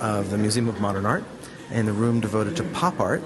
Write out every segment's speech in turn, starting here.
of the Museum of Modern Art in the room devoted to pop art.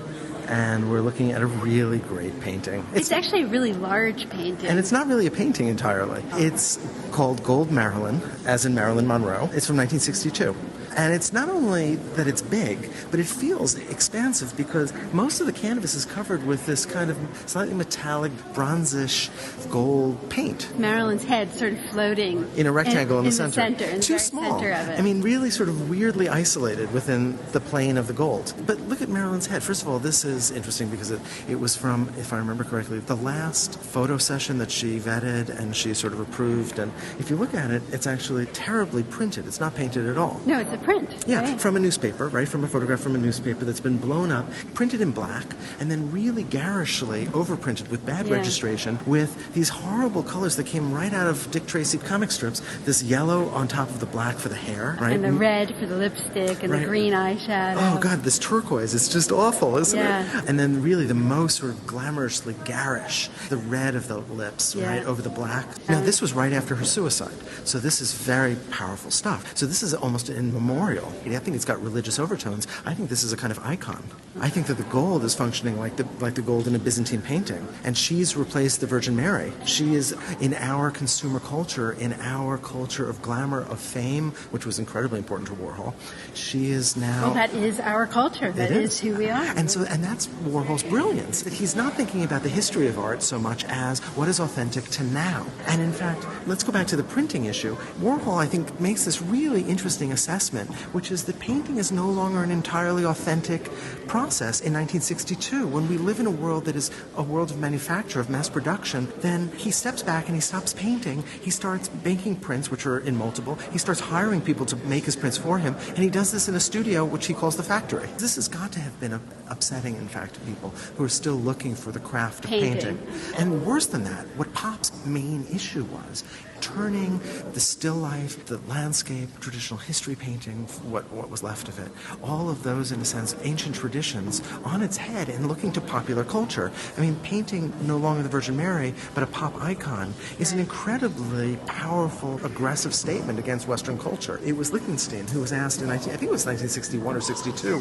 And we're looking at a really great painting. It's actually a really large painting. And it's not really a painting entirely. It's called Gold Marilyn, as in Marilyn Monroe. It's from 1962. And it's not only that it's big, but it feels expansive because most of the canvas is covered with this kind of slightly metallic, bronzish gold paint. Marilyn's head sort of floating in a rectangle in the center. In the Too very small. Center of it. I mean, really sort of weirdly isolated within the plane of the gold. But look at Marilyn's head. First of all, this is interesting because it was from, if I remember correctly, the last photo session that she vetted and she sort of approved. And if you look at it, it's actually terribly printed. It's not painted at all. No, it's a print. Yeah, right? From a newspaper, right? From a photograph from a newspaper that's been blown up, printed in black, and then really garishly overprinted with bad registration with these horrible colors that came right out of Dick Tracy comic strips. This yellow on top of the black for the hair, right? And the red for the lipstick and the green eyeshadow. Oh, God, this turquoise. It's just awful, isn't it? And then really the most sort of glamorously garish, the red of the lips, right, over the black. Now, this was right after her suicide. So this is very powerful stuff. So this is almost in memorial. I think it's got religious overtones. I think this is a kind of icon. I think that the gold is functioning like the gold in a Byzantine painting. And she's replaced the Virgin Mary. She is in our consumer culture, in our culture of glamour, of fame, which was incredibly important to Warhol. She is now... Well, that is our culture. That is who we are. And that's Warhol's brilliance, that he's not thinking about the history of art so much as what is authentic to now. And in fact, let's go back to the printing issue. Warhol, I think, makes this really interesting assessment, which is that painting is no longer an entirely authentic process in 1962. When we live in a world that is a world of manufacture, of mass production, then he steps back and he stops painting. He starts making prints, which are in multiple. He starts hiring people to make his prints for him, and he does this in a studio, which he calls the factory. This has got to have been upsetting, in fact, to people who are still looking for the craft of painting. And worse than that, what Pop's main issue was turning the still life, the landscape, traditional history painting, what was left of it, all of those, in a sense, ancient traditions on its head and looking to popular culture. I mean, painting no longer the Virgin Mary, but a pop icon is an incredibly powerful, aggressive statement against Western culture. It was Lichtenstein who was asked in, I think it was 1961 or 62,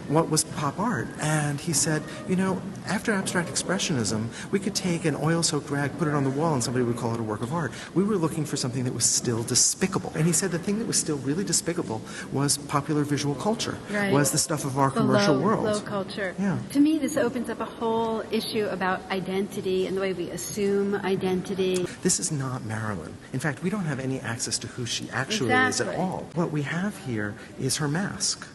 what was pop art? And he said, after abstract expressionism, we could take an oil-soaked rag, put it on the wall, and somebody would call it a work of art. We were looking for something that was still despicable. And he said the thing that was still really despicable was popular visual culture, was the stuff of our commercial world. Low culture. Yeah. To me, this opens up a whole issue about identity and the way we assume identity. This is not Marilyn. In fact, we don't have any access to who she actually is at all. What we have here is her mask.